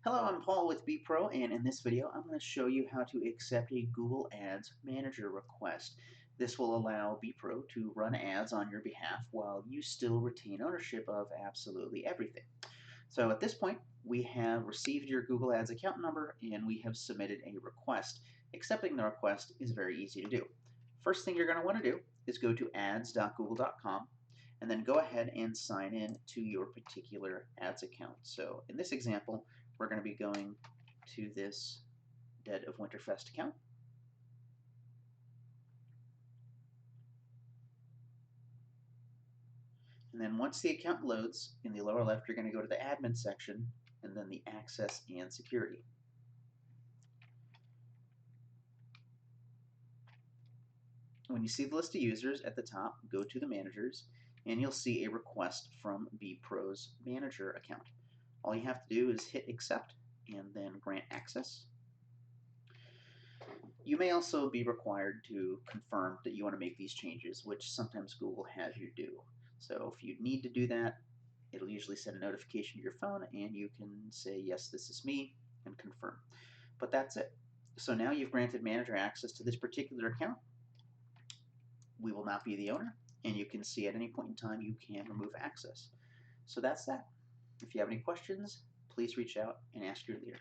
Hello, I'm Paul with BPro, and in this video I'm going to show you how to accept a Google Ads manager request. This will allow BPro to run ads on your behalf while you still retain ownership of absolutely everything. So at this point, we have received your Google Ads account number and we have submitted a request. Accepting the request is very easy to do. First thing you're going to want to do is go to ads.google.com and then go ahead and sign in to your particular ads account. So in this example, we're going to be going to this Dead of Winterfest account. And then once the account loads, in the lower left, you're going to go to the admin section and then the access and security. When you see the list of users at the top, go to the managers and you'll see a request from BPro's manager account. All you have to do is hit accept and then grant access. You may also be required to confirm that you want to make these changes, which sometimes Google has you do. So if you need to do that, it'll usually send a notification to your phone and you can say, yes, this is me, and confirm. But that's it. So now you've granted manager access to this particular account. We will not be the owner, and you can see at any point in time you can remove access. So that's that. If you have any questions, please reach out and ask your leader.